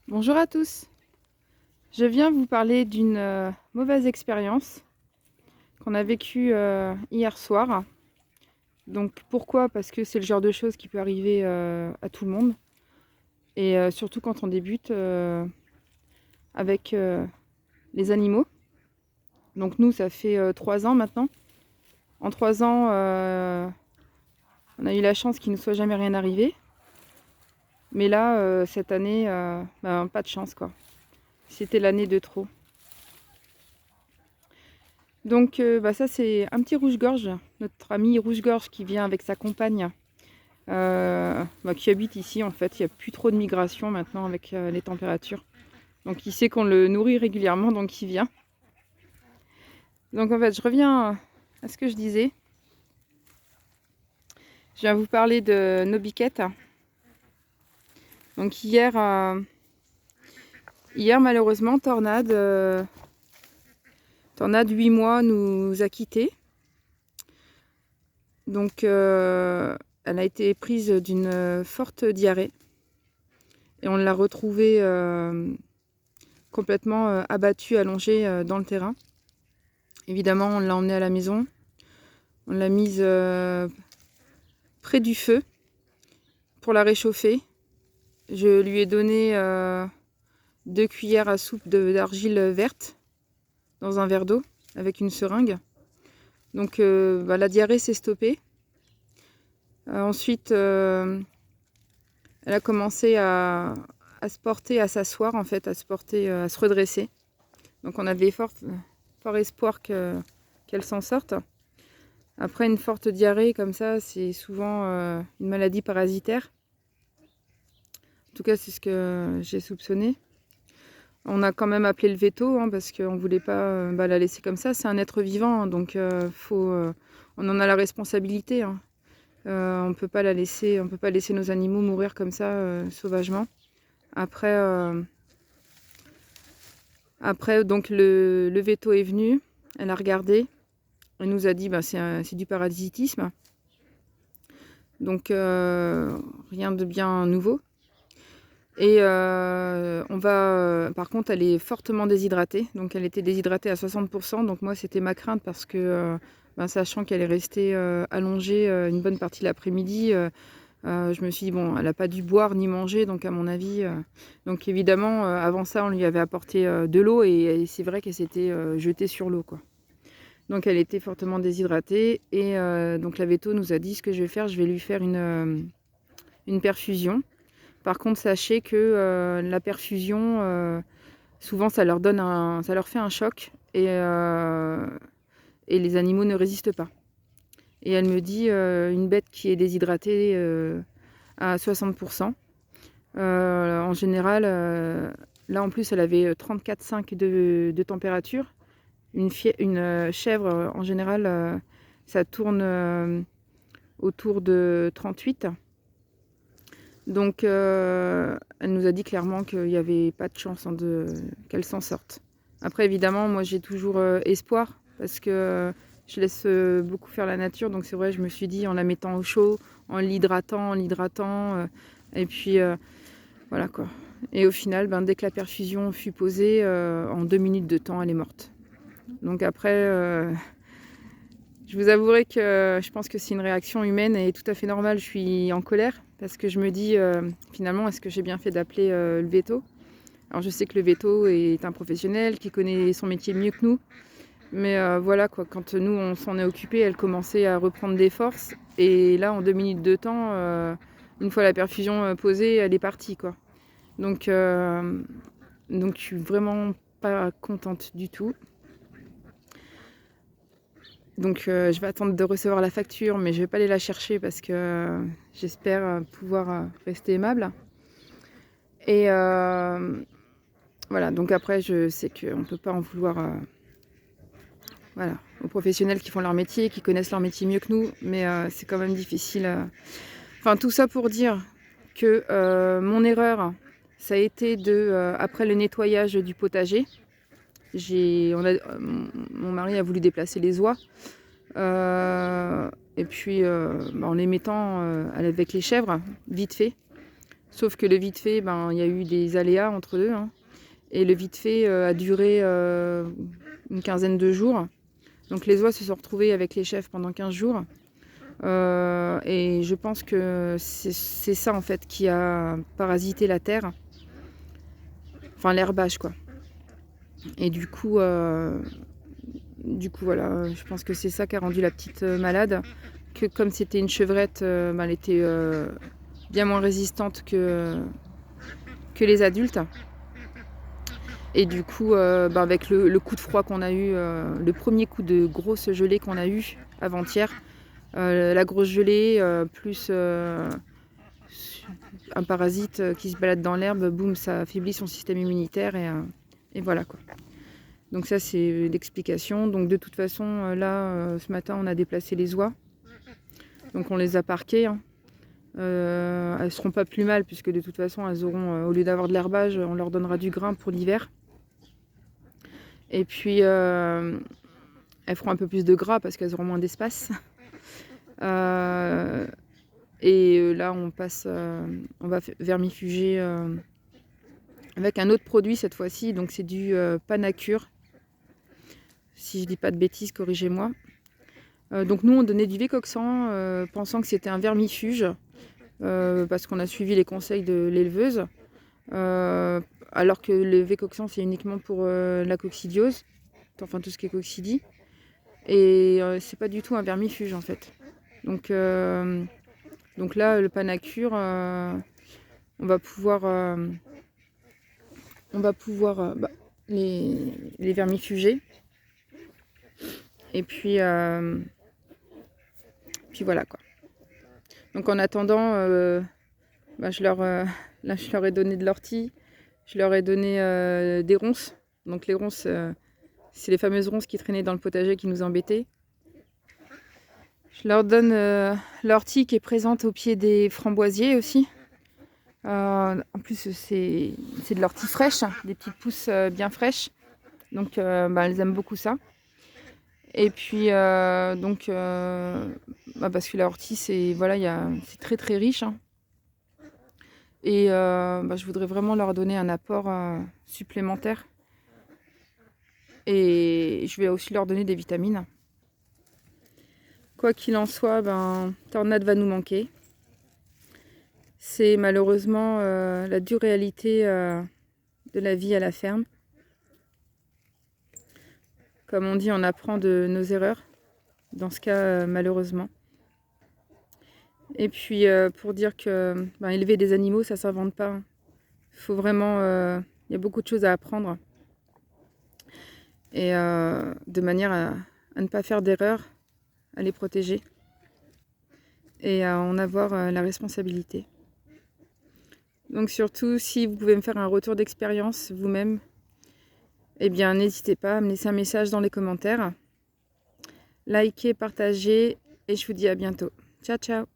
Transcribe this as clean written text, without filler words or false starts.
Bonjour à tous, je viens vous parler d'une mauvaise expérience qu'on a vécue hier soir. Donc pourquoi? Parce que c'est le genre de choses qui peut arriver à tout le monde. Et surtout quand on débute avec les animaux. Donc nous, ça fait 3 ans maintenant. En 3 ans, on a eu la chance qu'il ne nous soit jamais rien arrivé. Mais là, cette année, pas de chance quoi. C'était l'année de trop. Donc ça c'est un petit rouge-gorge, notre ami rouge-gorge qui vient avec sa compagne, qui habite ici en fait. Il n'y a plus trop de migration maintenant avec les températures. Donc il sait qu'on le nourrit régulièrement, donc il vient. Donc en fait je reviens à ce que je disais. Je viens vous parler de nos biquettes. Donc hier malheureusement tornade 8 mois nous a quittés. Donc elle a été prise d'une forte diarrhée et on l'a retrouvée complètement abattue, allongée dans le terrain. Évidemment, on l'a emmenée à la maison, on l'a mise près du feu pour la réchauffer. Je lui ai donné 2 cuillères à soupe d'argile verte dans un verre d'eau avec une seringue. Donc la diarrhée s'est stoppée. Ensuite, elle a commencé à se porter, à s'asseoir en fait, à se porter, à se redresser. Donc on avait fort espoir qu'elle s'en sorte. Après une forte diarrhée comme ça, c'est souvent une maladie parasitaire. En tout cas, c'est ce que j'ai soupçonné. On a quand même appelé le veto parce qu'on ne voulait pas la laisser comme ça. C'est un être vivant, donc on en a la responsabilité. On peut pas la laisser, on peut pas laisser nos animaux mourir comme ça sauvagement. Après, donc le veto est venu. Elle a regardé. Elle nous a dit c'est du parasitisme. Donc rien de bien nouveau. Et par contre, elle est fortement déshydratée. Donc elle était déshydratée à 60%. Donc moi, c'était ma crainte parce que sachant qu'elle est restée allongée une bonne partie de l'après-midi, je me suis dit, bon, elle n'a pas dû boire ni manger, donc à mon avis. Donc évidemment, avant ça, on lui avait apporté de l'eau et c'est vrai qu'elle s'était jetée sur l'eau, quoi. Donc elle était fortement déshydratée et donc la veto nous a dit ce que je vais faire, je vais lui faire une perfusion. Par contre, sachez que la perfusion, souvent ça leur fait un choc et les animaux ne résistent pas. Et elle me dit une bête qui est déshydratée à 60%. En général, là en plus elle avait 34,5 de température. Une chèvre, en général, ça tourne autour de 38. Donc, elle nous a dit clairement qu'il n'y avait pas de chance qu'elle s'en sorte. Après, évidemment, moi, j'ai toujours espoir parce que je laisse beaucoup faire la nature. Donc, c'est vrai, je me suis dit, en la mettant au chaud, en l'hydratant, et puis, voilà quoi. Et au final, dès que la perfusion fut posée, en 2 minutes de temps, elle est morte. Donc après, je vous avouerai que je pense que c'est une réaction humaine et tout à fait normale. Je suis en colère parce que je me dis finalement, est-ce que j'ai bien fait d'appeler le veto? Alors je sais que le veto est un professionnel qui connaît son métier mieux que nous. Mais voilà quoi, quand nous on s'en est occupé, elle commençait à reprendre des forces. Et là, en 2 minutes de temps, une fois la perfusion posée, elle est partie quoi. Donc je suis vraiment pas contente du tout. Donc je vais attendre de recevoir la facture, mais je vais pas aller la chercher parce que j'espère pouvoir rester aimable. Et voilà, donc après je sais qu'on ne peut pas en vouloir voilà, aux professionnels qui font leur métier, qui connaissent leur métier mieux que nous, mais c'est quand même difficile. Enfin tout ça pour dire que mon erreur, ça a été après le nettoyage du potager, mon mari a voulu déplacer les oies. Et puis en les mettant avec les chèvres, vite fait. Sauf que le vite fait, ben, il y a eu des aléas entre deux, hein. Et le vite fait a duré une quinzaine de jours. Donc les oies se sont retrouvées avec les chèvres pendant 15 jours. Et je pense que c'est ça en fait qui a parasité la terre. Enfin l'herbage quoi. Et du coup voilà, je pense que c'est ça qui a rendu la petite malade. Que comme c'était une chevrette, ben, elle était bien moins résistante que les adultes. Et du coup, ben avec le coup de froid qu'on a eu, le premier coup de grosse gelée qu'on a eu avant-hier, la grosse gelée, plus un parasite qui se balade dans l'herbe, boum, ça affaiblit son système immunitaire et voilà quoi. Donc ça c'est l'explication. Donc de toute façon, là, ce matin, on a déplacé les oies. Donc on les a parquées, hein. Elles seront pas plus mal puisque de toute façon, elles auront, au lieu d'avoir de l'herbage, on leur donnera du grain pour l'hiver. Et puis, elles feront un peu plus de gras parce qu'elles auront moins d'espace. Et là, on va vermifuger avec un autre produit cette fois-ci. Donc, c'est du Panacur. Si je dis pas de bêtises, corrigez-moi. Donc, nous, on donnait du Vécoxan pensant que c'était un vermifuge parce qu'on a suivi les conseils de l'éleveuse. Alors que le Vécoxan, c'est uniquement pour la coccidiose, enfin tout ce qui est coccidie. Et c'est pas du tout un vermifuge en fait. Donc là, le Panacur, on va pouvoir les vermifuger. Et puis voilà quoi. Donc en attendant, je leur ai donné de l'ortie, je leur ai donné des ronces. Donc les ronces, c'est les fameuses ronces qui traînaient dans le potager qui nous embêtaient. Je leur donne l'ortie qui est présente au pied des framboisiers aussi. En plus, c'est de l'ortie fraîche, des petites pousses bien fraîches. Donc elles aiment beaucoup ça. Et puis parce que la ortie, c'est très très riche, hein. Et je voudrais vraiment leur donner un apport supplémentaire. Et je vais aussi leur donner des vitamines. Quoi qu'il en soit, Tornade va nous manquer. C'est malheureusement la dure réalité de la vie à la ferme. Comme on dit, on apprend de nos erreurs. Dans ce cas, malheureusement. Et puis, pour dire que élever des animaux, ça ne s'invente pas. Il faut vraiment... il y a beaucoup de choses à apprendre. Et de manière à ne pas faire d'erreurs, à les protéger. Et à en avoir la responsabilité. Donc surtout, si vous pouvez me faire un retour d'expérience vous-même, eh bien n'hésitez pas à me laisser un message dans les commentaires. Likez, partagez et je vous dis à bientôt. Ciao, ciao!